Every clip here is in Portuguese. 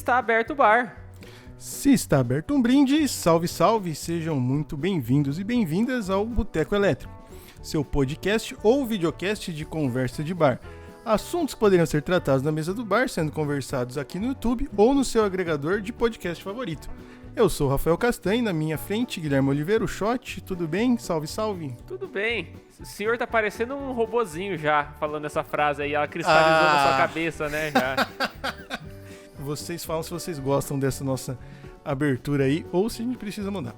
está aberto o bar. Se está aberto um brinde, salve, salve, sejam muito bem-vindos e bem-vindas ao Boteco Elétrico, seu podcast ou videocast de conversa de bar. Assuntos que poderiam ser tratados na mesa do bar, sendo conversados aqui no YouTube ou no seu agregador de podcast favorito. Eu sou o Rafael Castanho, na minha frente, Guilherme Oliveira, o Shot, tudo bem? Salve, salve. Tudo bem. O senhor tá parecendo um robozinho já, falando essa frase aí, ela cristalizou na sua cabeça, né, já. Vocês falam se vocês gostam dessa nossa abertura aí ou se a gente precisa mudar.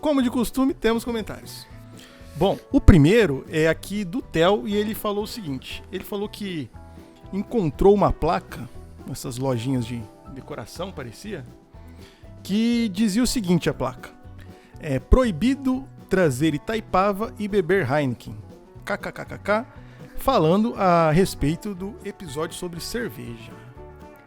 Como de costume, temos comentários. Bom, o primeiro é aqui do Theo e ele falou o seguinte. Ele falou que encontrou uma placa nessas lojinhas de decoração, parecia, que dizia o seguinte, a placa. É proibido trazer Itaipava e beber Heineken. KKKKK, falando a respeito do episódio sobre cerveja.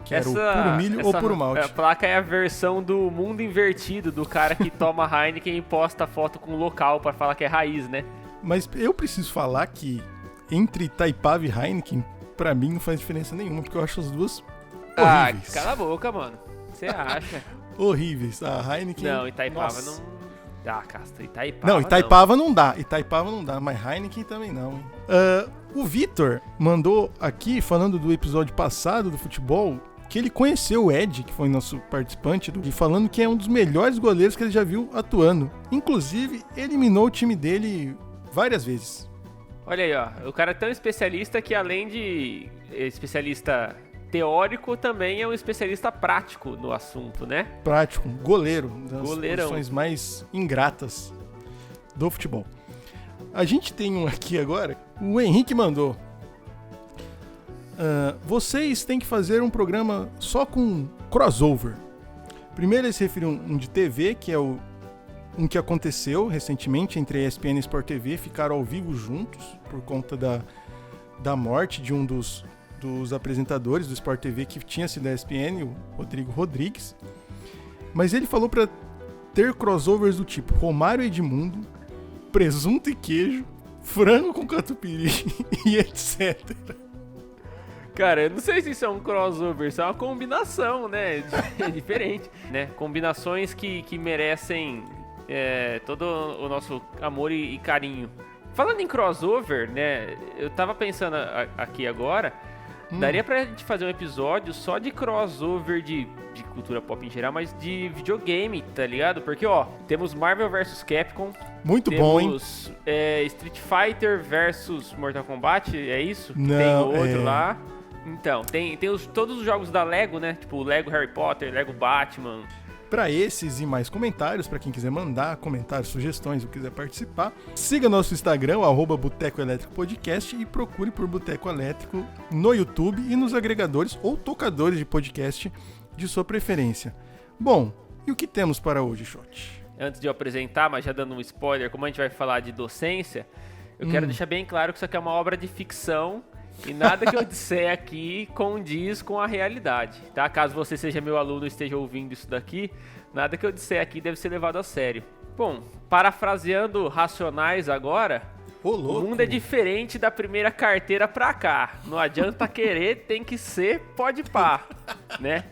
Que era o puro milho ou puro malte. A placa é a versão do mundo invertido, do cara que toma Heineken e posta foto com o local pra falar que é raiz, né? Mas eu preciso falar que entre Itaipava e Heineken, pra mim não faz diferença nenhuma, porque eu acho as duas horríveis. Cala a boca, mano. Você acha? Horríveis. A Heineken... Não, Itaipava não dá, Casta. Itaipava não, Itaipava não dá. Itaipava não dá, mas Heineken também não, hein? O Vitor mandou aqui, falando do episódio passado do futebol, que ele conheceu o Ed, que foi nosso participante, e falando que é um dos melhores goleiros que ele já viu atuando. Inclusive, eliminou o time dele várias vezes. Olha aí, ó. O cara é tão especialista que, além de especialista teórico, também é um especialista prático no assunto, né? Prático, goleiro, das Goleirão. posições mais ingratas do futebol. A gente tem um aqui agora, o Henrique mandou. Vocês têm que fazer um programa só com crossover. Primeiro ele se referiu a um de TV, que é um que aconteceu recentemente entre a ESPN e a Sport TV, ficaram ao vivo juntos por conta da morte de um dos apresentadores do Sport TV que tinha sido da ESPN, o Rodrigo Rodrigues. Mas ele falou para ter crossovers do tipo Romário e Edmundo, presunto e queijo, frango com catupiry e etc. Cara, eu não sei se isso é um crossover, isso é uma combinação, né? É diferente, né? Combinações que merecem todo o nosso amor e carinho. Falando em crossover, né? Eu tava pensando aqui agora, daria pra gente fazer um episódio só de crossover de cultura pop em geral, mas de videogame, tá ligado? Porque, ó, temos Marvel vs Capcom. Muito bom, hein? Temos Street Fighter vs Mortal Kombat, é isso? Não, tem outro lá. Então, tem todos os jogos da Lego, né? Tipo Lego Harry Potter, Lego Batman. Para esses e mais comentários, para quem quiser mandar comentários, sugestões ou quiser participar, siga nosso Instagram, @Boteco Elétrico Podcast, e procure por Boteco Elétrico no YouTube e nos agregadores ou tocadores de podcast de sua preferência. Bom, e o que temos para hoje, Shot? Antes de eu apresentar, mas já dando um spoiler, como a gente vai falar de docência, eu quero deixar bem claro que isso aqui é uma obra de ficção e nada que eu disser aqui condiz com a realidade, tá? Caso você seja meu aluno e esteja ouvindo isso daqui, nada que eu disser aqui deve ser levado a sério. Bom, parafraseando Racionais agora, o mundo é diferente da primeira carteira pra cá. Não adianta querer, tem que ser, pode pá, né?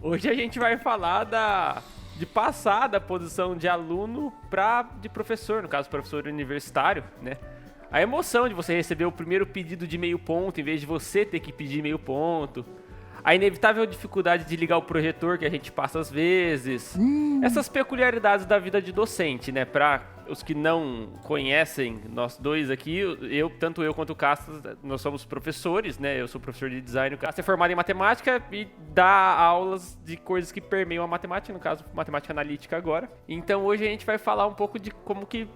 Hoje a gente vai falar de passar da posição de aluno de professor, no caso professor universitário, né? A emoção de você receber o primeiro pedido de meio ponto em vez de você ter que pedir meio ponto. A inevitável dificuldade de ligar o projetor que a gente passa às vezes. Essas peculiaridades da vida de docente, né? Para os que não conhecem, nós dois aqui, tanto eu quanto o Castas, nós somos professores, né? Eu sou professor de design, o Castas é formado em matemática e dá aulas de coisas que permeiam a matemática, no caso, matemática analítica agora. Então hoje a gente vai falar um pouco de como que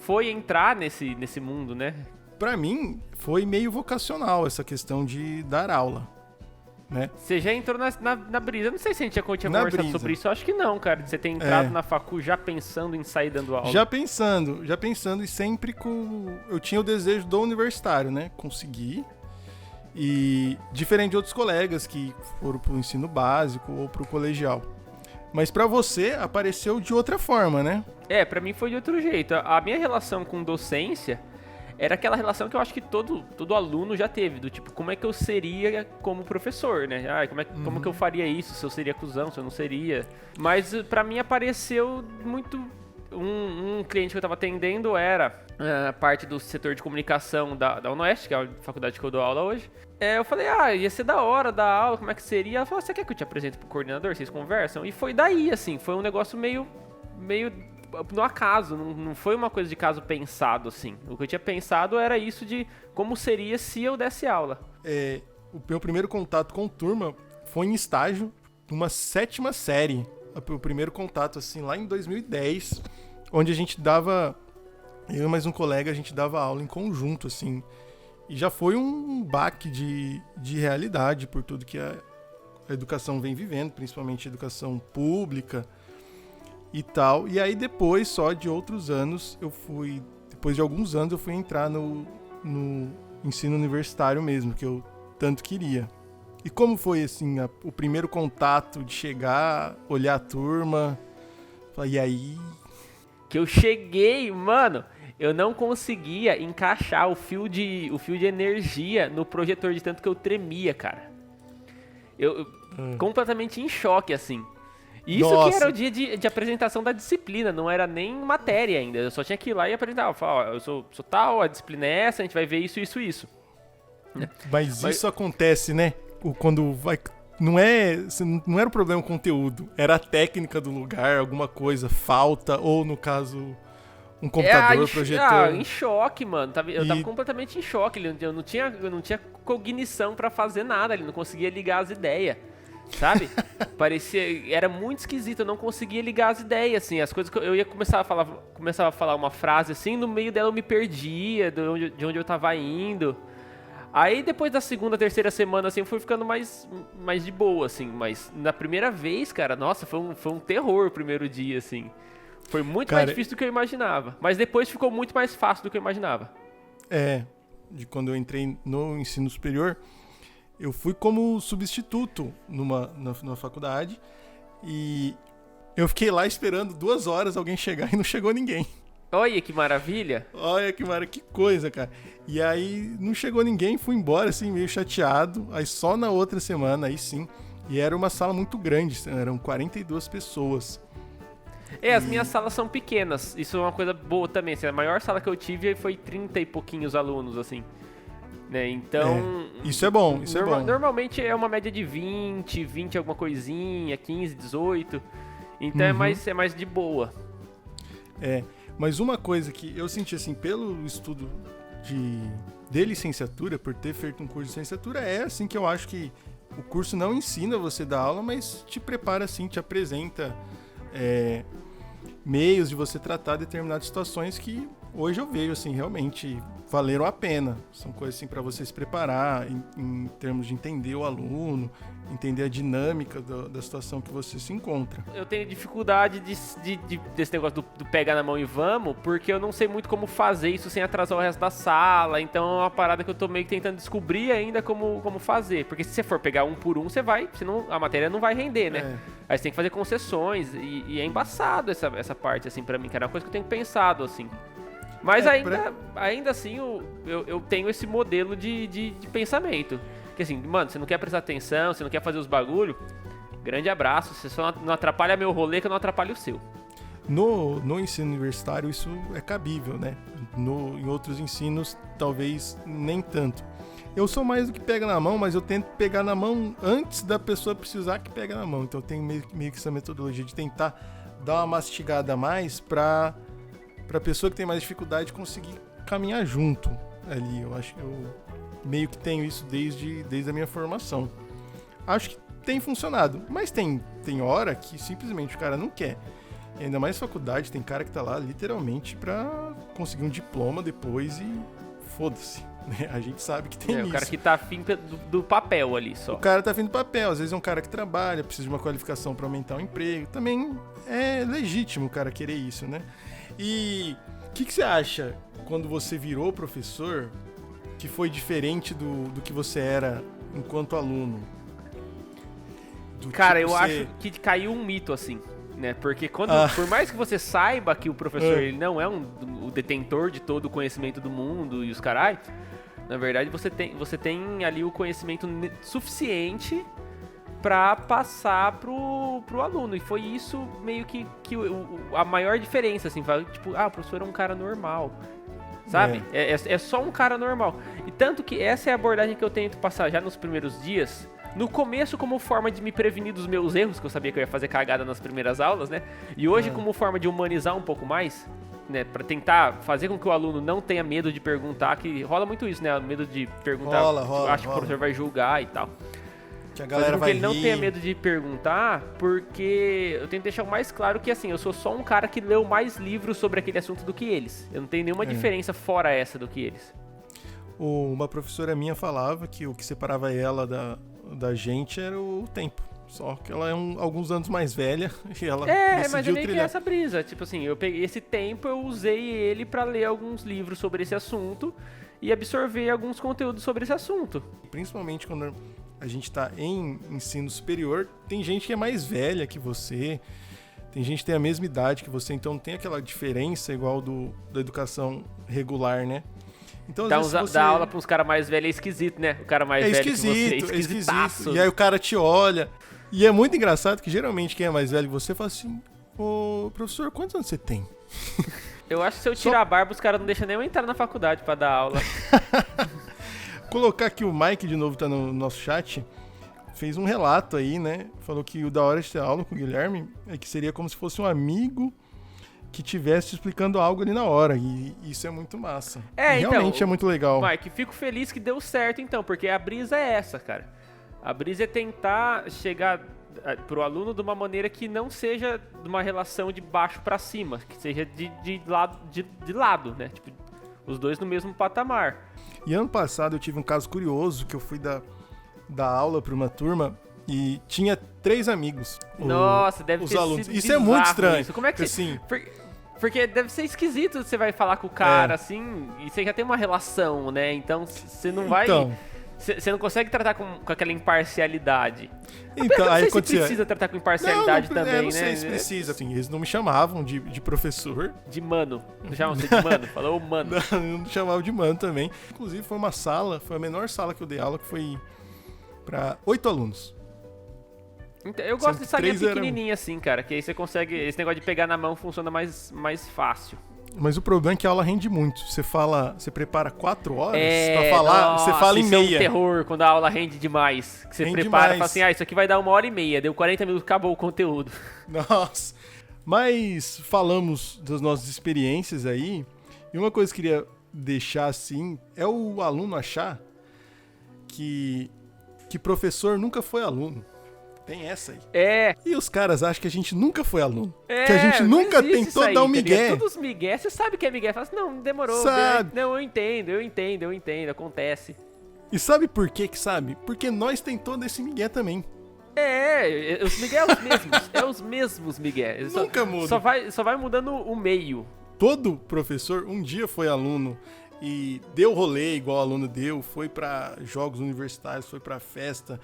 foi entrar nesse mundo, né? Pra mim, foi meio vocacional essa questão de dar aula, né? Você já entrou na brisa. Não sei se a gente já tinha conversado sobre isso. Eu acho que não, cara. Você tem entrado na facu já pensando em sair dando aula. Já pensando. E sempre eu tinha o desejo do universitário, né? Conseguir. E diferente de outros colegas que foram pro ensino básico ou pro colegial. Mas pra você apareceu de outra forma, né? Pra mim foi de outro jeito. A minha relação com docência era aquela relação que eu acho que todo aluno já teve, do tipo, como é que eu seria como professor, né? Como que eu faria isso, se eu seria cuzão, se eu não seria. Mas pra mim apareceu muito... Um cliente que eu tava atendendo era parte do setor de comunicação da UNOeste, que é a faculdade que eu dou aula hoje. Eu falei, ia ser da hora dar aula, como é que seria? Ela falou, você quer que eu te apresente pro coordenador, vocês conversam? E foi daí, assim, foi um negócio meio no acaso, não foi uma coisa de caso pensado, assim. O que eu tinha pensado era isso de como seria se eu desse aula. O meu primeiro contato com turma foi em estágio, numa 7ª série. O primeiro contato, assim, lá em 2010, onde a gente dava, eu e mais um colega, a gente dava aula em conjunto, assim. E já foi um baque de realidade por tudo que a educação vem vivendo, principalmente a educação pública e tal. E aí depois, só de outros anos, depois de alguns anos, eu fui entrar no ensino universitário mesmo, que eu tanto queria. E como foi, assim, o primeiro contato de chegar, olhar a turma, e aí... Que eu cheguei, mano, eu não conseguia encaixar o fio de energia no projetor de tanto que eu tremia, cara. Eu completamente em choque, assim. E isso Nossa. que era o dia de apresentação da disciplina, não era nem matéria ainda. Eu só tinha que ir lá e apresentar. Eu falava, eu sou tal, a disciplina é essa, a gente vai ver isso. Mas isso acontece, né? Quando vai... Não era o problema o conteúdo, era a técnica do lugar, alguma coisa, falta, ou no caso, um computador, projetor. Em choque, mano. Eu tava completamente em choque. Eu não tinha cognição pra fazer nada, ele não conseguia ligar as ideias. Sabe? Era muito esquisito, eu não conseguia ligar as ideias, assim, as coisas que eu ia começar a falar uma frase assim, no meio dela eu me perdia, de onde eu tava indo. Aí depois da segunda, terceira semana, assim, eu fui ficando mais de boa, assim, mas na primeira vez, cara, nossa, foi um terror o primeiro dia, assim. Foi muito mais difícil do que eu imaginava, mas depois ficou muito mais fácil do que eu imaginava. De quando eu entrei no ensino superior, eu fui como substituto na faculdade e eu fiquei lá esperando 2 horas alguém chegar e não chegou ninguém. Olha que maravilha! Olha que coisa, cara. E aí não chegou ninguém, fui embora assim, meio chateado. Aí só na outra semana, aí sim. E era uma sala muito grande, eram 42 pessoas. As minhas salas são pequenas, isso é uma coisa boa também. Assim, a maior sala que eu tive foi 30 e pouquinhos alunos, assim. Né? Então... Isso é bom, isso é bom. Normalmente é uma média de 20 alguma coisinha, 15, 18. Então é mais de boa. Mas uma coisa que eu senti, assim, pelo estudo de licenciatura, por ter feito um curso de licenciatura, é assim que eu acho que o curso não ensina você a dar aula, mas te prepara, assim, te apresenta meios de você tratar determinadas situações que hoje eu vejo, assim, realmente valeram a pena. São coisas, assim, para você se preparar em termos de entender o aluno, entender a dinâmica da situação que você se encontra. Eu tenho dificuldade desse negócio do pegar na mão e vamos, porque eu não sei muito como fazer isso sem atrasar o resto da sala, então é uma parada que eu tô meio que tentando descobrir ainda como fazer, porque se você for pegar um por um, senão a matéria não vai render, né? Aí você tem que fazer concessões, e é embaçado essa parte, assim, pra mim, que era uma coisa que eu tenho pensado, assim. Mas ainda assim, eu tenho esse modelo de pensamento. Que assim, mano, você não quer prestar atenção, você não quer fazer os bagulho, grande abraço, você só não atrapalha meu rolê que eu não atrapalho o seu. No ensino universitário isso é cabível, né? Em outros ensinos, talvez nem tanto. Eu sou mais do que pega na mão, mas eu tento pegar na mão antes da pessoa precisar que pega na mão. Então eu tenho meio que essa metodologia de tentar dar uma mastigada a mais pra pessoa que tem mais dificuldade conseguir caminhar junto ali. Eu acho que eu meio que tenho isso desde a minha formação. Acho que tem funcionado, mas tem hora que simplesmente o cara não quer. E ainda mais faculdade, tem cara que tá lá literalmente pra conseguir um diploma depois e foda-se. Né? A gente sabe que tem isso. O cara que tá afim do papel ali só. O cara tá afim do papel, às vezes é um cara que trabalha, precisa de uma qualificação pra aumentar o emprego. Também é legítimo o cara querer isso, né? E o que você acha quando você virou professor que foi diferente do que você era enquanto aluno? Cara, eu acho que caiu um mito, assim, né? Porque por mais que você saiba que o professor ele não é o detentor de todo o conhecimento do mundo e os carai. Na verdade, você tem ali o conhecimento suficiente para passar pro aluno. E foi isso meio que a maior diferença, assim. Tipo, o professor é um cara normal, sabe? É só um cara normal. E tanto que essa é a abordagem que eu tento passar já nos primeiros dias. No começo, como forma de me prevenir dos meus erros, que eu sabia que eu ia fazer cagada nas primeiras aulas, né? E hoje, como forma de humanizar um pouco mais, né? Pra tentar fazer com que o aluno não tenha medo de perguntar, que rola muito isso, né? Medo de perguntar, acho que o professor vai julgar e tal. Que a galera vai rir. Ele não tenha medo de perguntar, porque eu tento deixar o mais claro que, assim, eu sou só um cara que leu mais livros sobre aquele assunto do que eles. Eu não tenho nenhuma diferença fora essa do que eles. Uma professora minha falava que o que separava ela da gente era o tempo. Só que ela é alguns anos mais velha e ela decidiu mas eu meio trilhar. que essa brisa. Tipo assim, eu peguei esse tempo, eu usei ele pra ler alguns livros sobre esse assunto e absorver alguns conteúdos sobre esse assunto. Principalmente quando a gente tá em ensino superior, tem gente que é mais velha que você, tem gente que tem a mesma idade que você, então não tem aquela diferença igual da educação regular, né? Então, Dar aula pra uns caras mais velhos é esquisito, né? O cara mais velho que você é esquisitaço. E aí o cara te olha. E é muito engraçado que geralmente quem é mais velho que você fala assim: ô professor, quantos anos você tem? Eu acho que se eu tirar a barba, os caras não deixam nem eu entrar na faculdade pra dar aula. Colocar aqui o Mike de novo, tá no nosso chat. Fez um relato aí, né? Falou que o da hora de ter aula com o Guilherme é que seria como se fosse um amigo que tivesse explicando algo ali na hora, e isso é muito massa. Realmente é muito legal. Mike, fico feliz que deu certo então, porque a brisa é essa, cara. A brisa é tentar chegar pro aluno de uma maneira que não seja de uma relação de baixo pra cima, que seja de lado, né? Tipo, os dois no mesmo patamar. E ano passado eu tive um caso curioso, que eu fui dar aula pra uma turma e tinha 3 amigos. Nossa, deve ter alunos. sido Isso é muito estranho. Isso. Como é que assim, Porque deve ser esquisito você vai falar com o cara, assim, e você já tem uma relação, né? Então, você não vai... Você não consegue tratar com aquela imparcialidade. Então, aí você precisa tratar com imparcialidade também, não sei né? se precisa, assim, eles não me chamavam de professor. De mano. Não chamam você de mano? Falou mano. Não me chamavam de mano também. Inclusive, foi a menor sala que eu dei aula, que foi para 8 alunos. Eu gosto de salinha pequenininha assim, cara, que aí você consegue... Esse negócio de pegar na mão funciona mais fácil. Mas o problema é que a aula rende muito. Você prepara 4 horas pra falar, você fala em meia. Isso é um terror quando a aula rende demais. Que você prepara e fala assim, isso aqui vai dar 1h30, deu 40 minutos, acabou o conteúdo. Nossa. Mas falamos das nossas experiências aí, e uma coisa que eu queria deixar assim, é o aluno achar que professor nunca foi aluno. Tem essa aí. E os caras acham que a gente nunca foi aluno. Que a gente nunca tentou dar um migué. Todos os migué, você sabe que é migué. Fala assim, não, demorou. Sabe. Não, eu entendo, acontece. E sabe por que sabe? Porque nós tentamos desse migué também. Os migué é os mesmos migué. Nunca muda. Só vai mudando o meio. Todo professor um dia foi aluno e deu rolê igual aluno deu, foi pra jogos universitários, foi pra festa...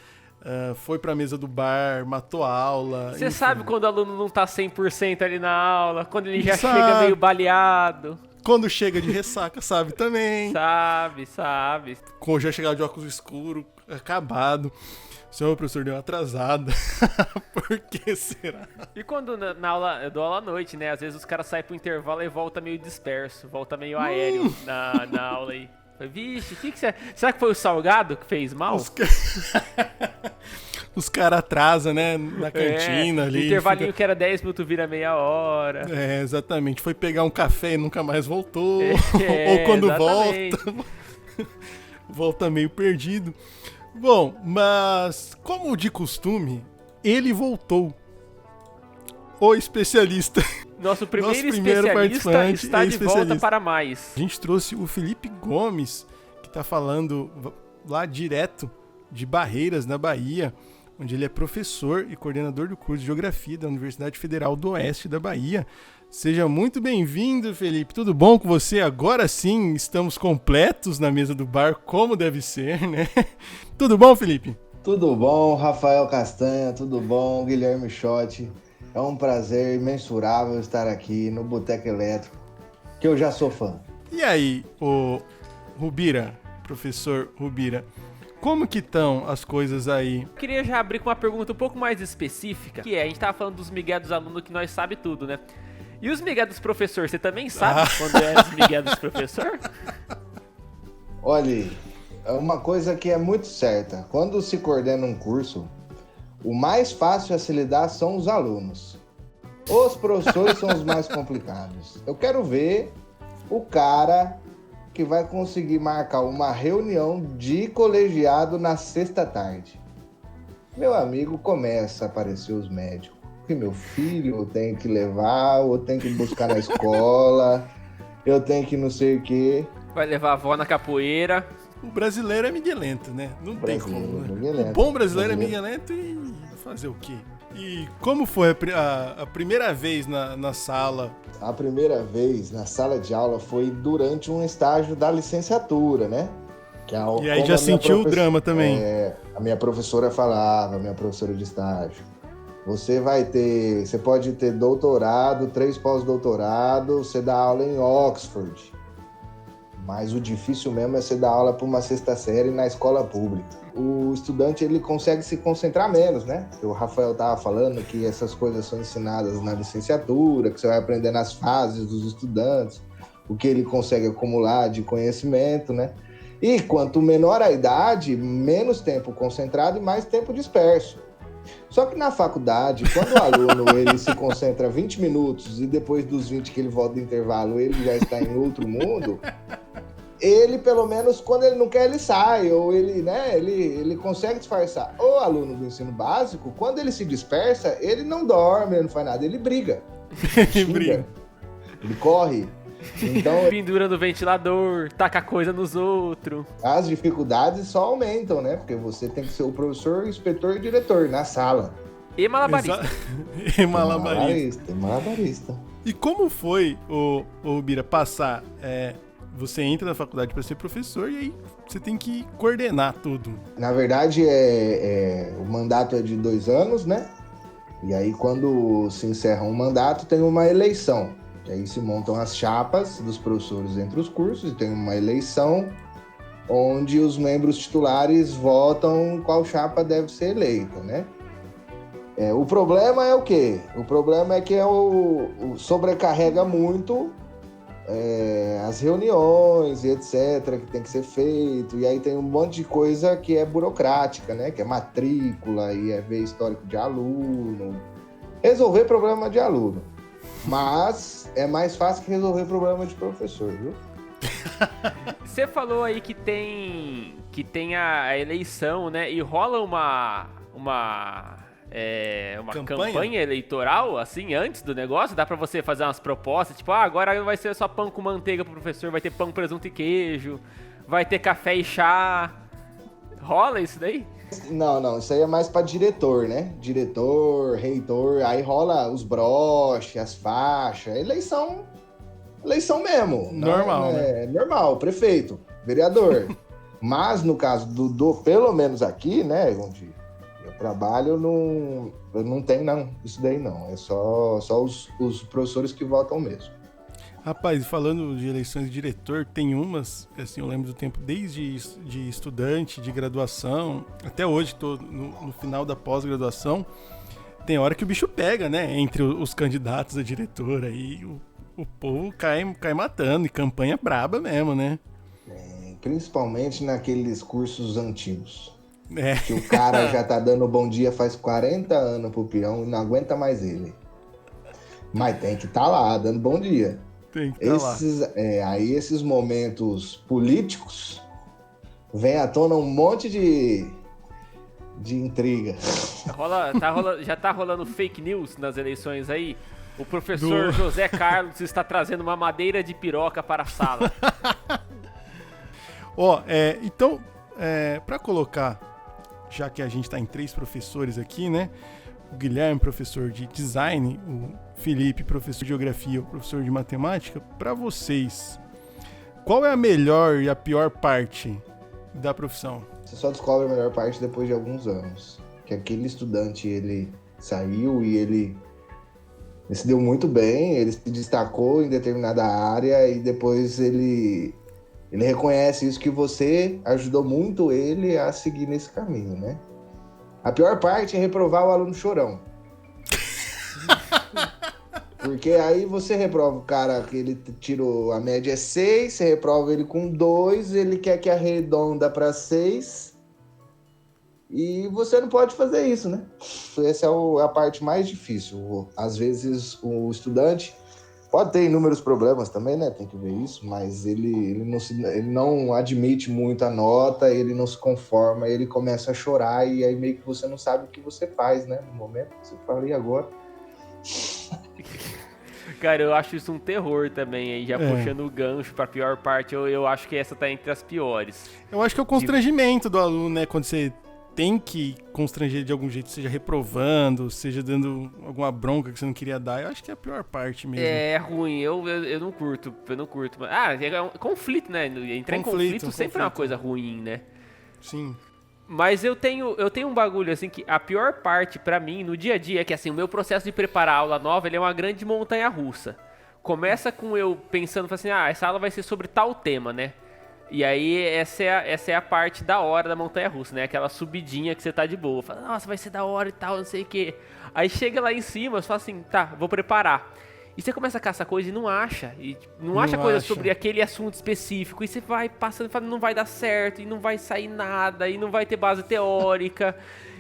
foi pra mesa do bar, matou a aula. Você sabe quando o aluno não tá 100% ali na aula, quando ele já chega meio baleado. Quando chega de ressaca, sabe também. Sabe. Quando já chegava de óculos escuro, acabado. O senhor professor deu uma atrasada. Por que será? E quando na aula, eu dou aula à noite, né? Às vezes os caras saem pro intervalo e volta meio disperso, volta meio aéreo na aula aí. Vixe, será que foi o salgado que fez mal? Os caras atrasam, né? Na cantina ali. O intervalinho que era 10 minutos vira meia hora. Exatamente. Foi pegar um café e nunca mais voltou. Ou quando volta, volta meio perdido. Bom, mas como de costume, ele voltou. O especialista. Nosso primeiro especialista está de volta para mais. A gente trouxe o Felipe Gomes, que está falando lá direto de Barreiras, na Bahia, onde ele é professor e coordenador do curso de Geografia da Universidade Federal do Oeste da Bahia. Seja muito bem-vindo, Felipe. Tudo bom com você? Agora sim, estamos completos na mesa do bar, como deve ser, né? Tudo bom, Felipe? Tudo bom, Rafael Castanha. Tudo bom, Guilherme Schott. É um prazer imensurável estar aqui no Boteco Elétrico. que eu já sou fã. E aí, o Rubira, professor Rubira, como que estão as coisas aí? Eu queria já abrir com uma pergunta um pouco mais específica, que é, a gente tava falando dos migué dos alunos que nós sabe tudo, né? E os migué dos professores, você também sabe quando é os migué dos professores? Olha, é uma coisa que é muito certa. Quando se coordena um curso, o mais fácil a se lidar são os alunos. Os professores são os mais complicados. Eu quero ver o cara que vai conseguir marcar uma reunião de colegiado na sexta tarde. Meu amigo, começa a aparecer os médicos. Que meu filho eu tenho que levar, ou eu tenho que buscar na escola, eu tenho que não sei o quê. Vai levar a avó na capoeira. O brasileiro é miguelento, né? Não tem como, né? Miguelento. O bom brasileiro é miguelento e fazer o quê? E como foi a primeira vez na sala? A primeira vez na sala de aula foi durante um estágio da licenciatura, né? Que E aí já sentiu o drama também. A minha professora falava, a minha professora de estágio, você pode ter doutorado, 3 pós-doutorado, você dá aula em Oxford. Mas o difícil mesmo é você dar aula para uma sexta série na escola pública. O estudante ele consegue se concentrar menos, né? O Rafael estava falando que essas coisas são ensinadas na licenciatura, que você vai aprender nas fases dos estudantes, o que ele consegue acumular de conhecimento, né? E quanto menor a idade, menos tempo concentrado e mais tempo disperso. Só que na faculdade, quando o aluno ele se concentra 20 minutos e depois dos 20 que ele volta do intervalo, ele já está em outro mundo, ele, pelo menos, quando ele não quer, ele sai, ou ele consegue disfarçar. O aluno do ensino básico, quando ele se dispersa, ele não dorme, ele não faz nada, ele briga. Briga. Ele corre. Então, Pendura no ventilador, taca coisa nos outros. as dificuldades só aumentam, né? Porque você tem que ser o professor, inspetor e diretor na sala. E malabarista. E malabarista. Malabarista. E como foi, o Bira, passar? Você entra na faculdade para ser professor e aí você tem que coordenar tudo. Na verdade, o mandato é de 2 anos, né? E aí, quando se encerra um mandato, tem uma eleição. E aí se montam as chapas dos professores entre os cursos e tem uma eleição onde os membros titulares votam qual chapa deve ser eleita, né? O problema é o quê? O problema é que sobrecarrega muito as reuniões e etc, que tem que ser feito, e aí tem um monte de coisa que é burocrática, né? Que é matrícula, e é ver histórico de aluno, resolver problema de aluno. Mas é mais fácil que resolver problema de professor, viu? Você falou aí que tem a eleição, né? E rola uma campanha eleitoral, assim, antes do negócio? Dá pra você fazer umas propostas, tipo, agora vai ser só pão com manteiga pro professor, vai ter pão, presunto e queijo, vai ter café e chá. Rola isso daí? Não, isso aí é mais pra diretor, né? Diretor, reitor, aí rola os broches, as faixas, eleição mesmo. Normal, né? Normal, prefeito, vereador. Mas no caso pelo menos aqui, né, onde eu trabalho, não tem isso daí não. É só os professores que votam mesmo. Rapaz, falando de eleições de diretor, tem umas, assim, eu lembro do tempo desde de estudante, de graduação, até hoje estou no final da pós-graduação, tem hora que o bicho pega, né, entre os candidatos a diretor, aí o povo cai matando, e campanha braba mesmo, né? Principalmente naqueles cursos antigos. É. Que o cara já tá dando bom dia faz 40 anos pro peão e não aguenta mais ele. Mas tem que estar lá, dando bom dia. Tem que estar lá. Aí esses momentos políticos vem à tona um monte de intriga. Já tá rolando fake news nas eleições aí? O professor José Carlos está trazendo uma madeira de piroca para a sala. Então, para colocar, já que a gente está em 3 professores aqui, né? O Guilherme, professor de design, o Felipe, professor de geografia, o professor de matemática, para vocês, qual é a melhor e a pior parte da profissão? Você só descobre a melhor parte depois de alguns anos. Que aquele estudante, ele saiu e ele Ele se deu muito bem, ele se destacou em determinada área e depois ele reconhece isso, que você ajudou muito ele a seguir nesse caminho, né? A pior parte é reprovar o aluno chorão. Porque aí você reprova o cara que ele tirou, a média é 6, você reprova ele com 2, ele quer que arredonda para 6 e você não pode fazer isso, né? Essa é a parte mais difícil. Às vezes o estudante pode ter inúmeros problemas também, né? Tem que ver isso, mas ele não admite muito a nota, ele não se conforma, ele começa a chorar e aí meio que você não sabe o que você faz, né? No momento que você fala, e agora? Cara, eu acho isso um terror também, aí já puxando o gancho pra pior parte, eu acho que essa tá entre as piores. Eu acho que é o constrangimento do aluno, né? Quando você tem que constranger de algum jeito, seja reprovando, seja dando alguma bronca que você não queria dar, eu acho que é a pior parte mesmo. É ruim, eu não curto, é um conflito, né? Entrar em conflito sempre é uma coisa ruim, né? Sim. Mas eu tenho um bagulho, assim, que a pior parte pra mim, no dia a dia, é que, assim, o meu processo de preparar a aula nova, ele é uma grande montanha-russa. Começa com eu pensando, assim, essa aula vai ser sobre tal tema, né? E aí, essa é a parte da hora da montanha-russa, né? Aquela subidinha que você tá de boa. Fala, nossa, vai ser da hora e tal, não sei o quê. Aí chega lá em cima, você fala assim, tá, vou preparar. E você começa a caçar coisa e não acha. E não acha coisa sobre aquele assunto específico. E você vai passando e fala, não vai dar certo, e não vai sair nada, e não vai ter base teórica.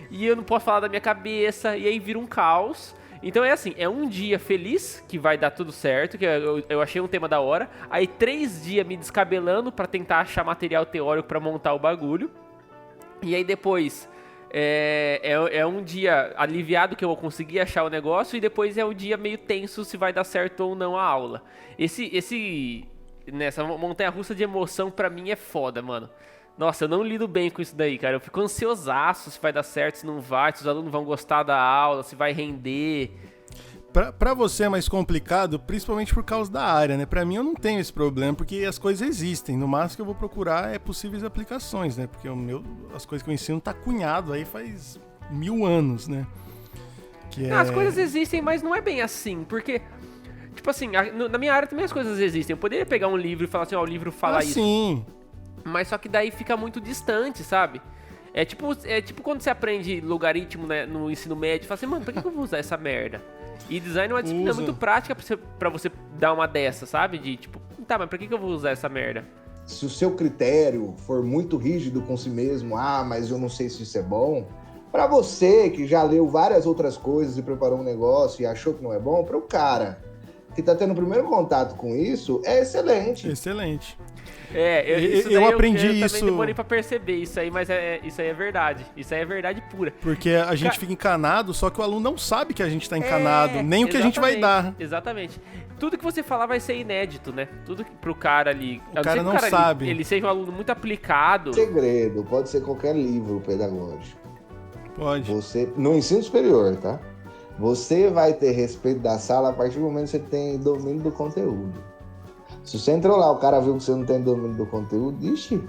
E eu não posso falar da minha cabeça. E aí vira um caos. Então é assim, é um dia feliz, que vai dar tudo certo, que eu achei um tema da hora. Aí 3 dias me descabelando pra tentar achar material teórico pra montar o bagulho. E aí depois é um dia aliviado que eu consegui achar o negócio. E depois é um dia meio tenso se vai dar certo ou não a aula. Nessa montanha-russa de emoção pra mim é foda, mano. Nossa, eu não lido bem com isso daí, cara. Eu fico ansiosaço se vai dar certo, se não vai, se os alunos vão gostar da aula, se vai render. Pra você é mais complicado, principalmente por causa da área, né? Pra mim eu não tenho esse problema, porque as coisas existem. No máximo que eu vou procurar é possíveis aplicações, né? Porque as coisas que eu ensino tá cunhado aí faz 1000 anos, né? As coisas existem, mas não é bem assim, porque... Tipo assim, na minha área também as coisas existem. Eu poderia pegar um livro e falar assim, o livro fala isso. Sim. Mas só que daí fica muito distante, sabe? É tipo quando você aprende logaritmo, né, no ensino médio, fala assim, mano, pra que eu vou usar essa merda? E design é uma disciplina muito prática pra você dar uma dessa, sabe? De tipo, tá, mas pra que eu vou usar essa merda? Se o seu critério for muito rígido com si mesmo, mas eu não sei se isso é bom, pra você que já leu várias outras coisas e preparou um negócio e achou que não é bom, para o cara que tá tendo o primeiro contato com isso, é excelente. Excelente. Eu aprendi eu isso. também demorei pra perceber isso aí, mas isso aí é verdade. Isso aí é verdade pura. Porque a gente fica encanado, só que o aluno não sabe que a gente tá encanado, nem o que a gente vai dar. Exatamente. Tudo que você falar vai ser inédito, né? Tudo pro cara ali... O cara não sabe. Ele seja um aluno muito aplicado. Segredo, pode ser qualquer livro pedagógico. Pode. No ensino superior, tá? Você vai ter respeito da sala a partir do momento que você tem domínio do conteúdo. Se você entrou lá, o cara viu que você não tem domínio do conteúdo, ixi.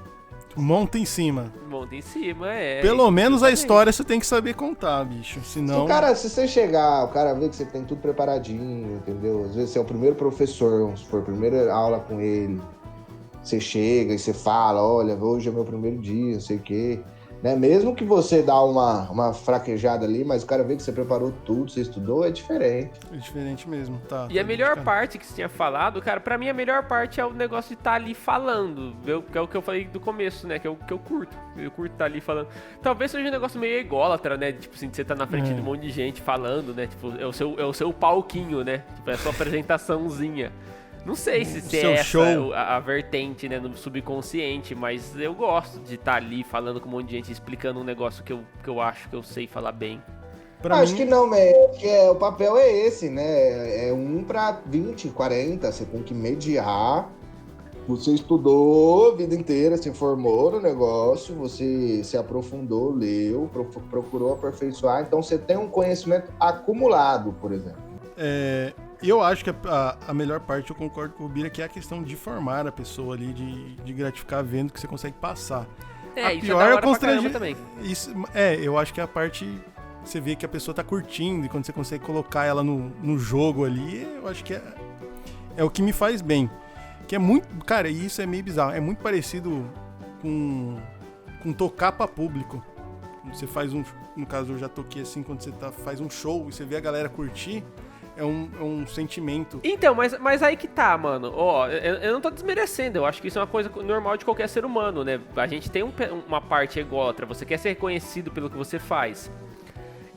Monta em cima. Monta em cima, Pelo menos a história você tem que saber contar, bicho. Senão... Se você chegar, o cara vê que você tem tudo preparadinho, entendeu? Às vezes você é o primeiro professor, se for a primeira aula com ele, você chega e você fala, olha, hoje é meu primeiro dia, não sei o quê. Né? Mesmo que você dá uma fraquejada ali, mas o cara vê que você preparou tudo, você estudou, é diferente. É diferente mesmo, tá. E a melhor parte que você tinha falado, cara, pra mim a melhor parte é o negócio de estar ali falando, que é o que eu falei do começo, né, que é o que eu curto. Eu curto estar ali falando. Talvez seja um negócio meio ególatra, né, tipo assim, de você tá na frente de um monte de gente falando, né, tipo, é o seu palquinho, né, tipo, é a sua apresentaçãozinha. Não sei se é essa a vertente, né, no subconsciente, mas eu gosto de estar ali falando com um monte de gente, explicando um negócio que eu acho que eu sei falar bem. Acho que não, mas o papel é esse, né? É 1 para 20, 40, você tem que mediar. Você estudou a vida inteira, se formou no negócio, você se aprofundou, leu, procurou aperfeiçoar, então você tem um conhecimento acumulado, por exemplo. Eu acho que a melhor parte, eu concordo com o Bira, que é a questão de formar a pessoa ali, de gratificar vendo que você consegue passar. A isso pior é da é hora pra caramba também. Eu acho que é a parte você vê que a pessoa tá curtindo, e quando você consegue colocar ela no jogo ali, eu acho que é o que me faz bem. Que é muito, cara, e isso é meio bizarro, é muito parecido com tocar pra público. Você faz no caso eu já toquei assim, quando você faz um show e você vê a galera curtir, é um sentimento. Então, mas aí que tá, mano. Ó, eu não tô desmerecendo, eu acho que isso é uma coisa normal de qualquer ser humano, né? A gente tem uma parte ególatra, você quer ser reconhecido pelo que você faz.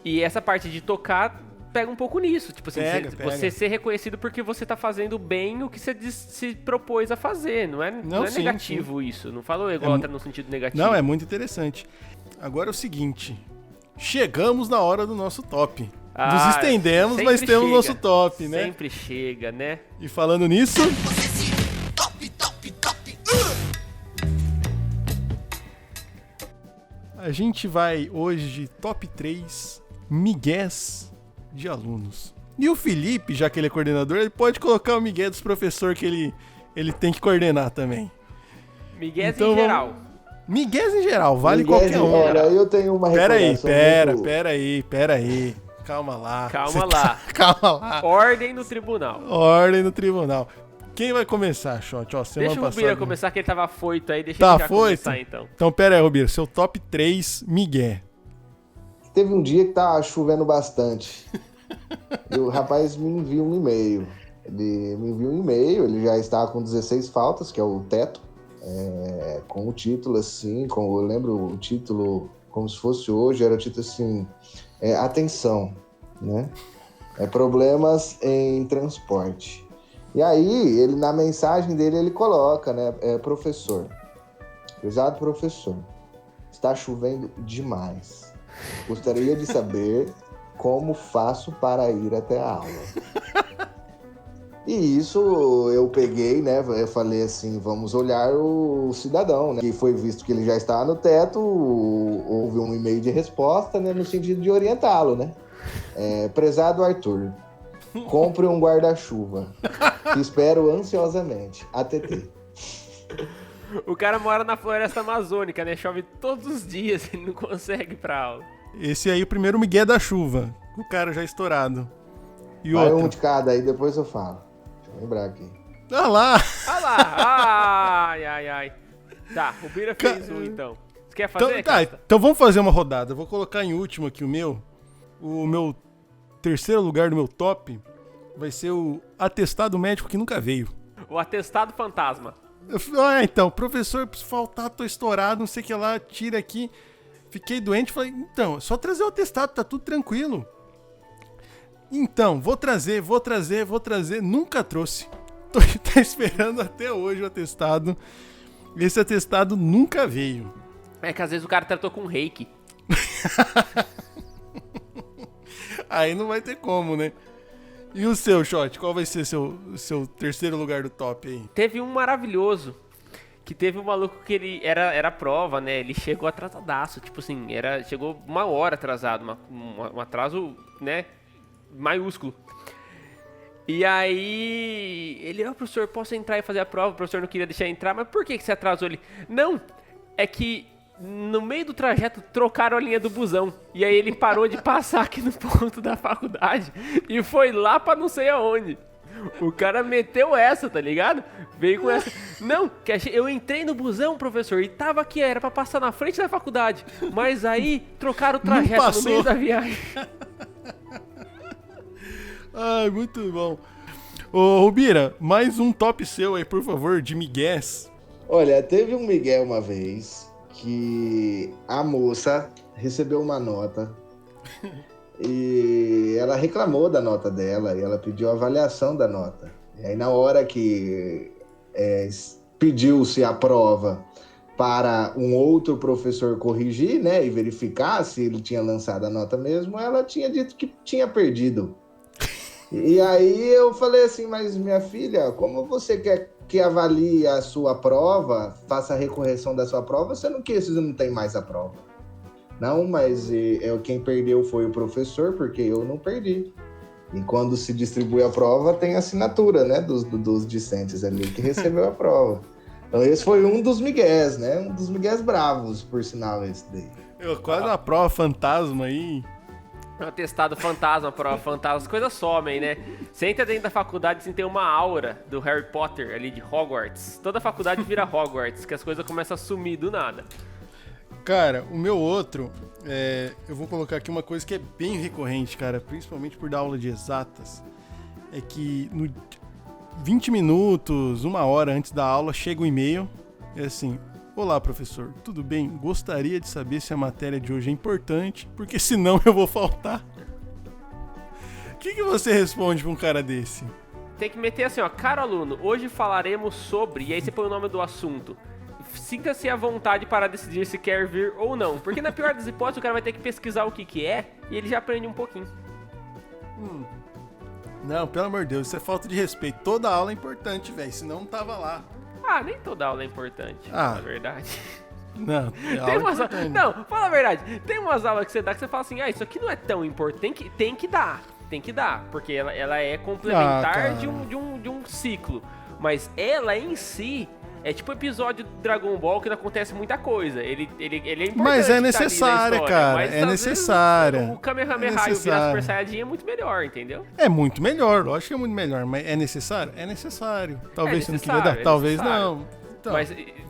E essa parte de tocar pega um pouco nisso. Tipo assim, você ser reconhecido porque você tá fazendo bem o que você se propôs a fazer. Não é sim, negativo sim. Isso. Não falo ególatra no sentido negativo. Não, é muito interessante. Agora é o seguinte, chegamos na hora do nosso top. Nos estendemos, mas temos nosso top, né? Sempre chega, né? E falando nisso... A gente vai hoje de top 3 migués de alunos. E o Felipe, já que ele é coordenador, ele pode colocar o migué dos professores que ele tem que coordenar também. Migués em geral. Migués em geral, vale Miguel, qualquer um. Olha, eu tenho uma recordação. Pera aí. Calma lá. Calma lá. Calma lá. Ordem no tribunal. Ordem no tribunal. Quem vai começar, Shot? Ó, deixa o Rubira começar, que ele tava afoito aí. Deixa ele já começar, então. Então, pera aí, Rubira. Seu top 3 migué. Teve um dia que tava chovendo bastante. E o rapaz me enviou um e-mail. Ele me enviou um e-mail, ele já estava com 16 faltas, que é o teto. Com o título assim, eu lembro o título como se fosse hoje, era o título assim, atenção, né? Problemas em transporte. E aí, ele na mensagem dele, ele coloca, né? Professor, prezado professor, está chovendo demais. Gostaria de saber como faço para ir até a aula. E isso eu peguei, né? Eu falei assim, vamos olhar o cidadão, né? Que foi visto que ele já estava no teto, houve um e-mail de resposta, né? No sentido de orientá-lo, né? Prezado Arthur, compre um guarda-chuva. Que espero ansiosamente. ATT. O cara mora na floresta amazônica, né? Chove todos os dias, ele não consegue ir pra aula. Esse aí, o primeiro migué da chuva. O cara já estourado. E vai outro? Um de cada aí, depois eu falo. Deixa eu lembrar aqui. Ah lá! Ah lá! Ai. Tá, o Bira fez um, então. Você quer fazer, então vamos fazer uma rodada. Eu vou colocar em último aqui o meu. O meu terceiro lugar do meu top vai ser o atestado médico que nunca veio. O atestado fantasma. Então, professor, preciso faltar, tô estourado, não sei o que lá, tira aqui. Fiquei doente, falei, então, só trazer o atestado, tá tudo tranquilo. Então, vou trazer, nunca trouxe. Tá esperando até hoje o atestado. Esse atestado nunca veio. É que às vezes o cara tratou com reiki. Aí não vai ter como, né? E o seu, Shot? Qual vai ser seu terceiro lugar do top aí? Teve um maravilhoso. Que teve um maluco que ele era prova, né? Ele chegou atrasadaço. Tipo assim, chegou 1 hora atrasado. Um atraso, né? Maiúsculo. E aí ele, professor, posso entrar e fazer a prova? O professor não queria deixar entrar, mas por que você atrasou ele? Não, é que no meio do trajeto trocaram a linha do busão. E aí ele parou de passar aqui no ponto da faculdade e foi lá pra não sei aonde. O cara meteu essa, tá ligado? Veio com essa. Não, que eu entrei no busão, professor, e tava aqui, era pra passar na frente da faculdade. Mas aí trocaram o trajeto no meio da viagem. Ai, muito bom. Ô, Rubira, mais um top seu aí, por favor, de migués. Olha, teve um migué uma vez que a moça recebeu uma nota e ela reclamou da nota dela e ela pediu a avaliação da nota. E aí, na hora que pediu-se a prova para um outro professor corrigir, né, e verificar se ele tinha lançado a nota mesmo, ela tinha dito que tinha perdido. E aí eu falei assim, mas minha filha, como você quer que avalie a sua prova, faça a recorreção da sua prova, você não tem mais a prova. Não, mas quem perdeu foi o professor, porque eu não perdi. E quando se distribui a prova, tem assinatura, né, dos discentes ali que recebeu a prova. Então esse foi um dos migués, né, um dos migués bravos, por sinal, esse daí. Quase uma prova fantasma aí. Atestado fantasma, prova fantasma, as coisas somem, né? Você entra dentro da faculdade sem ter uma aura do Harry Potter ali de Hogwarts. Toda a faculdade vira Hogwarts, que as coisas começam a sumir do nada. Cara, o meu outro, eu vou colocar aqui uma coisa que é bem recorrente, cara, principalmente por dar aula de exatas, é que no 20 minutos, 1 hora antes da aula, chega um e-mail, é assim: olá, professor, tudo bem? Gostaria de saber se a matéria de hoje é importante, porque senão eu vou faltar. O que você responde pra um cara desse? Tem que meter assim, ó, caro aluno, hoje falaremos sobre, e aí você põe o nome do assunto. Sinta-se à vontade para decidir se quer vir ou não, porque na pior das hipóteses o cara vai ter que pesquisar o que é, e ele já aprende um pouquinho. Não, pelo amor de Deus, isso é falta de respeito. Toda aula é importante, velho, senão não tava lá. Ah, nem toda aula é importante, na verdade. Não, tem umas não, fala a verdade. Tem umas aulas que você dá que você fala assim, isso aqui não é tão importante. Tem que dar, porque ela é complementar de um ciclo. Mas ela em si é tipo episódio do Dragon Ball que não acontece muita coisa. Ele é importante. Mas é necessária, cara. Mas, é necessária. O Kamehameha e o virar Super Saiyajin é muito melhor, entendeu? É muito melhor, lógico que é muito melhor. Mas é necessário? É necessário. Talvez você não queria dar, talvez não.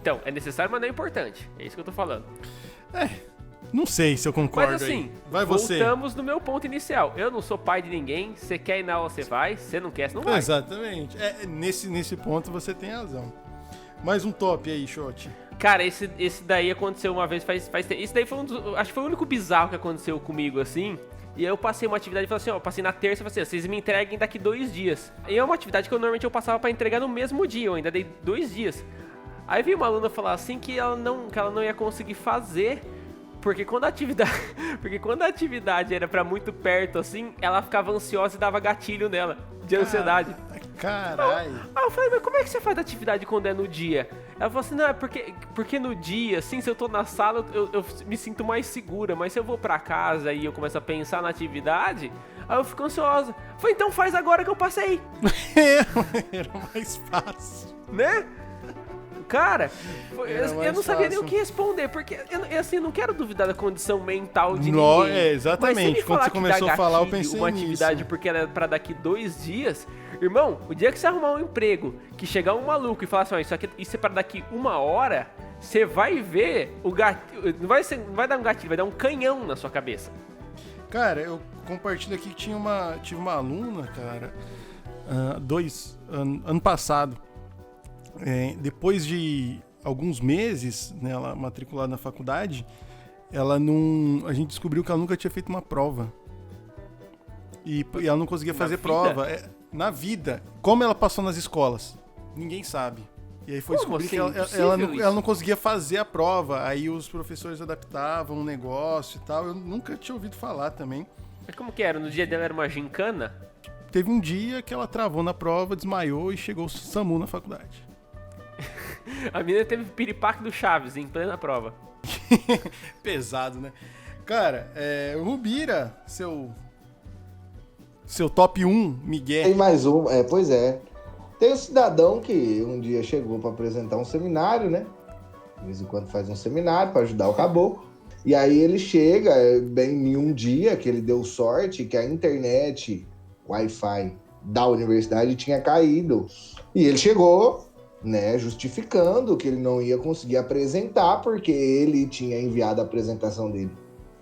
Então, é necessário, mas não é importante. É isso que eu tô falando. Não sei se eu concordo. Mas assim, voltamos no meu ponto inicial. Eu não sou pai de ninguém. Você quer ir na aula, você vai. Você não quer, você não vai. Exatamente. Nesse ponto você tem razão. Mais um top aí, Shot. Cara, esse daí aconteceu uma vez faz tempo. Esse daí foi acho que foi o único bizarro que aconteceu comigo, assim. E aí eu passei uma atividade e falei assim, eu passei na terça e falei assim, vocês me entreguem daqui 2 dias. E é uma atividade que normalmente eu passava pra entregar no mesmo dia, eu ainda dei 2 dias. Aí veio uma aluna falar assim que ela não ia conseguir fazer, porque quando a atividade era pra muito perto, assim, ela ficava ansiosa e dava gatilho nela, de ansiedade. Caralho. Aí eu falei, mas como é que você faz a atividade quando é no dia? Ela falou assim, não, é porque no dia, assim, se eu tô na sala, eu me sinto mais segura, mas se eu vou pra casa e eu começo a pensar na atividade, aí eu fico ansiosa. Eu falei, então faz agora que eu passei. Era mais fácil. Né? Cara, eu não sabia nem o fácil. que responder, porque eu não quero duvidar da condição mental de ninguém. Exatamente. Quando você começou a falar, eu pensei uma nisso. atividade porque ela é pra daqui 2 dias. Irmão, o dia que você arrumar um emprego, que chegar um maluco e falar assim, isso é pra daqui 1 hora, você vai ver o gatilho. Não vai dar um gatilho, vai dar um canhão na sua cabeça. Cara, eu compartilho aqui que tive uma aluna, cara, ano passado. Depois de alguns meses, né, ela matriculada na faculdade, a gente descobriu que ela nunca tinha feito uma prova. E ela não conseguia fazer prova. Na vida. Como ela passou nas escolas? Ninguém sabe. E aí foi descobrir que ela não conseguia fazer a prova. Aí os professores adaptavam um negócio e tal. Eu nunca tinha ouvido falar também. Mas como que era? No dia dela era uma gincana? Teve um dia que ela travou na prova, desmaiou e chegou o SAMU na faculdade. A menina teve piripaque do Chaves em plena prova. Pesado, né? Cara, Rubira, seu top 1, Miguel. Tem mais um, pois é. Tem um cidadão que um dia chegou para apresentar um seminário, né? De vez em quando faz um seminário para ajudar o caboclo. E aí ele chega, bem em um dia que ele deu sorte que a internet, Wi-Fi da universidade tinha caído. E ele chegou, né, justificando que ele não ia conseguir apresentar porque ele tinha enviado a apresentação dele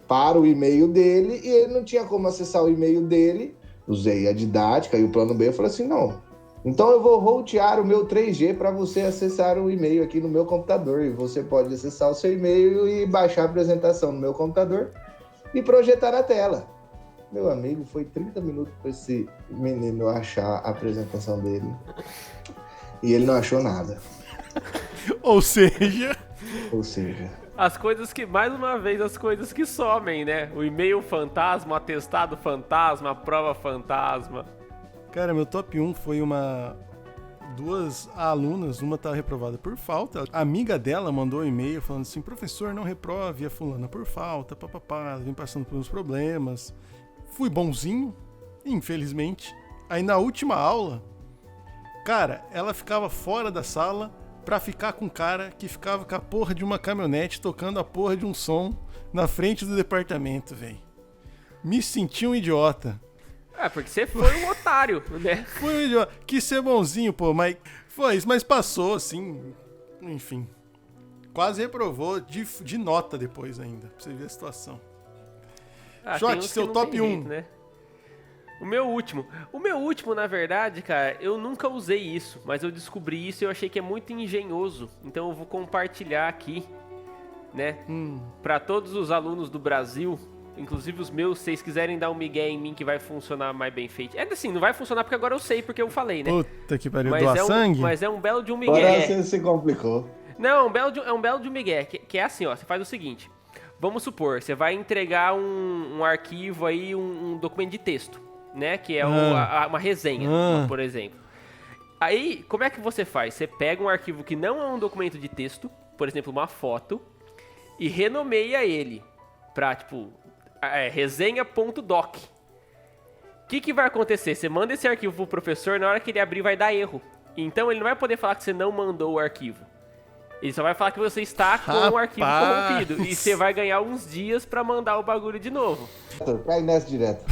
para o e-mail dele e ele não tinha como acessar o e-mail dele. Usei a didática e o plano B, eu falei assim, não, então eu vou rotear o meu 3G para você acessar o e-mail aqui no meu computador e você pode acessar o seu e-mail e baixar a apresentação no meu computador e projetar na tela. Meu amigo, foi 30 minutos para esse menino achar a apresentação dele e ele não achou nada. Ou seja... As coisas que, mais uma vez, as coisas que somem, né? O e-mail fantasma, o atestado fantasma, a prova fantasma. Cara, meu top 1 foi 2 alunas, uma tá reprovada por falta. A amiga dela mandou um e-mail falando assim, professor, não reprove a fulana por falta, papapá, vem passando por uns problemas. Fui bonzinho, infelizmente. Aí na última aula, cara, ela ficava fora da sala pra ficar com um cara que ficava com a porra de uma caminhonete tocando a porra de um som na frente do departamento, velho. Me senti um idiota. Porque você foi um otário, né? Fui um idiota. Quis ser bonzinho, pô, mas foi isso. Mas passou, assim, enfim. Quase reprovou de nota depois ainda, pra você ver a situação. Shot, seu top 1. Jeito, né? O meu último, na verdade, cara, eu nunca usei isso, mas eu descobri isso e eu achei que é muito engenhoso. Então eu vou compartilhar aqui, né? Pra todos os alunos do Brasil, inclusive os meus, se vocês quiserem dar um migué em mim que vai funcionar mais bem feito. É assim, não vai funcionar porque agora eu sei, porque eu falei, né? Puta que pariu, doar sangue? Mas é um belo de um migué. Agora você se complicou. Não, é um belo de um migué, que é assim, ó, você faz o seguinte. Vamos supor, você vai entregar um arquivo aí, um documento de texto, né? Que é uma resenha, por exemplo. Aí, como é que você faz? Você pega um arquivo que não é um documento de texto, por exemplo, uma foto, e renomeia ele pra, tipo, resenha.doc. O que vai acontecer? Você manda esse arquivo pro professor, na hora que ele abrir vai dar erro. Então ele não vai poder falar que você não mandou o arquivo. Ele só vai falar que você está com o arquivo corrompido. E você vai ganhar uns dias pra mandar o bagulho de novo. Cai nessa direto.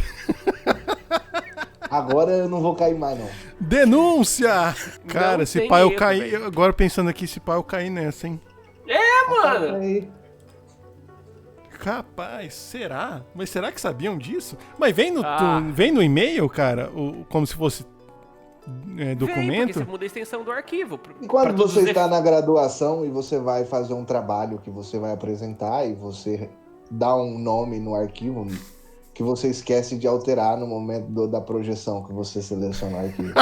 Agora eu não vou cair mais, não. Denúncia! Cara, Não se tem pá eu erro, caí. velho. Agora pensando aqui, se pá eu caí nessa, hein? Mano! Aí. Rapaz, será? Mas será que sabiam disso? Mas vem no, Ah. vem no e-mail, cara, como se fosse Vem, porque documento? você muda a extensão do arquivo. E quando Pra todos você os está na graduação e você vai fazer um trabalho que você vai apresentar e você dá um nome no arquivo que você esquece de alterar no momento da projeção que você seleciona o arquivo.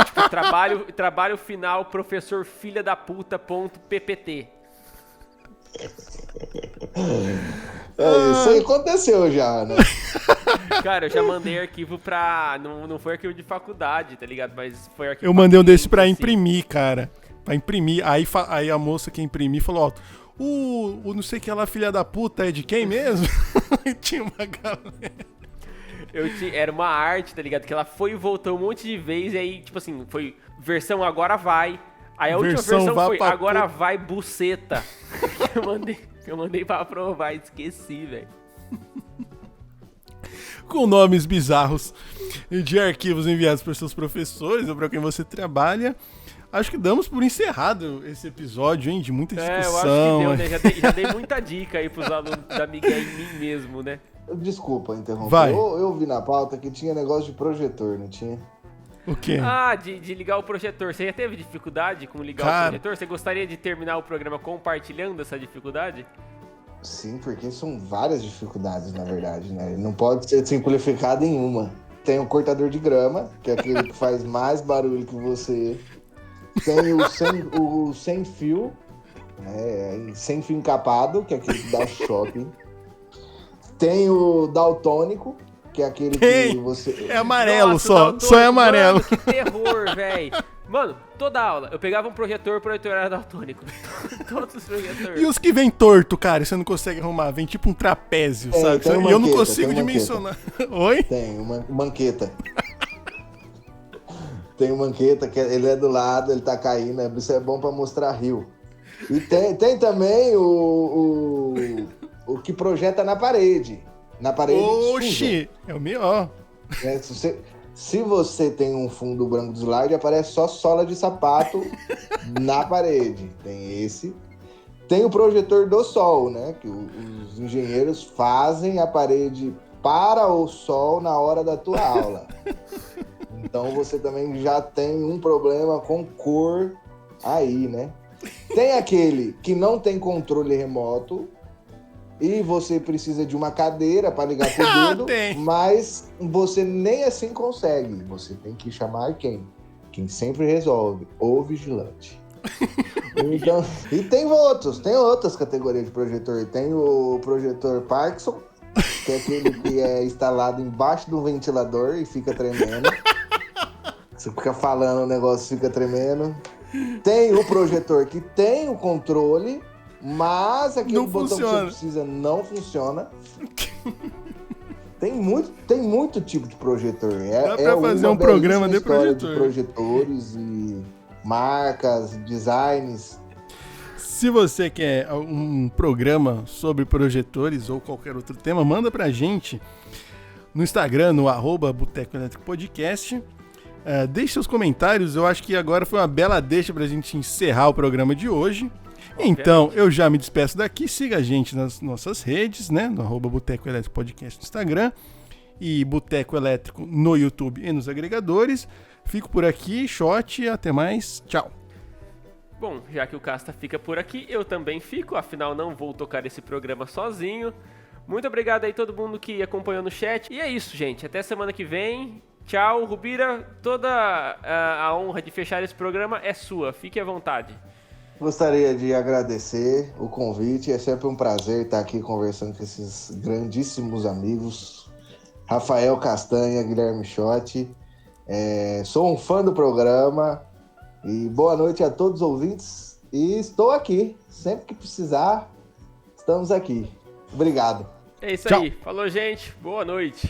trabalho final, professor filha da puta, .ppt. Isso aí aconteceu já, né? Cara, eu já mandei arquivo pra... Não foi arquivo de faculdade, tá ligado? Mas foi arquivo... Eu mandei um desse pra assim. imprimir, cara. Pra imprimir. Aí a moça que imprimiu falou, ó, o não sei o que lá, filha da puta, é de quem mesmo? Tinha uma galera. Era uma arte, tá ligado? Que ela foi e voltou um monte de vezes, e aí, tipo assim, foi versão agora vai. Aí a última versão vá foi pra agora vai buceta. Eu mandei pra aprovar, esqueci, velho. Com nomes bizarros de arquivos enviados por seus professores ou para quem você trabalha. Acho que damos por encerrado esse episódio, hein? De muita discussão. Eu acho que deu, né? Já dei muita dica aí pros alunos da Miguel em mim mesmo, né? Desculpa interromper. Vai. Eu vi na pauta que tinha negócio de projetor, não tinha? O quê? De ligar o projetor. Você já teve dificuldade com ligar o projetor? Você gostaria de terminar o programa compartilhando essa dificuldade? Sim, porque são várias dificuldades, na verdade, né? Não pode ser simplificado em uma. Tem o cortador de grama, que é aquele que faz mais barulho que você. Tem o sem fio, sem fio encapado, que é aquele que dá choque. Tem o daltônico, que é aquele que você... É amarelo. Nossa, só é amarelo. Mano, que terror, velho. Mano, toda aula, eu pegava um projetor, o projetor era daltônico. Todos os projetores. E os que vem torto, cara, você não consegue arrumar? Vem tipo um trapézio, sabe? tem E eu não manqueta, consigo tem dimensionar. Oi? Tem uma manqueta. Tem uma manqueta, que ele é do lado, ele tá caindo, isso é bom pra mostrar rio. E tem também o que projeta na parede. Na parede Oxi, é o melhor. Se você tem um fundo branco do slide, aparece só sola de sapato na parede. Tem esse. Tem o projetor do sol, né? Que os engenheiros fazem a parede para o sol na hora da tua aula. Então você também já tem um problema com cor aí, né? Tem aquele que não tem controle remoto e você precisa de uma cadeira para ligar com o dedo, mas você nem assim consegue. Você tem que chamar quem? Quem sempre resolve, o vigilante. Então, e tem outras categorias de projetor. Tem o projetor Parkinson, que é aquele que é instalado embaixo do ventilador e fica tremendo. Você fica falando, o negócio fica tremendo. Tem o projetor que tem o controle, mas aquele botão que você precisa não funciona. Tem muito tipo de projetor. Dá pra fazer um programa de projetor. De projetores e marcas, designs. Se você quer um programa sobre projetores ou qualquer outro tema, manda pra gente no Instagram, no @Boteco Elétrico Podcast. Deixe seus comentários, eu acho que agora foi uma bela deixa pra gente encerrar o programa de hoje. Então, eu já me despeço daqui, siga a gente nas nossas redes, né, no @Boteco Elétrico Podcast no Instagram e Boteco Elétrico no YouTube e nos agregadores. Fico por aqui, Shot, até mais, tchau. Bom, já que o Casta fica por aqui, eu também fico, afinal não vou tocar esse programa sozinho. Muito obrigado aí todo mundo que acompanhou no chat. E é isso, gente, até semana que vem. Tchau, Rubira, toda a honra de fechar esse programa é sua, fique à vontade. Gostaria de agradecer o convite, é sempre um prazer estar aqui conversando com esses grandíssimos amigos, Rafael Castanha, Guilherme Schott. Sou um fã do programa e boa noite a todos os ouvintes e estou aqui, sempre que precisar, estamos aqui. Obrigado. É isso Tchau. aí, falou gente, boa noite.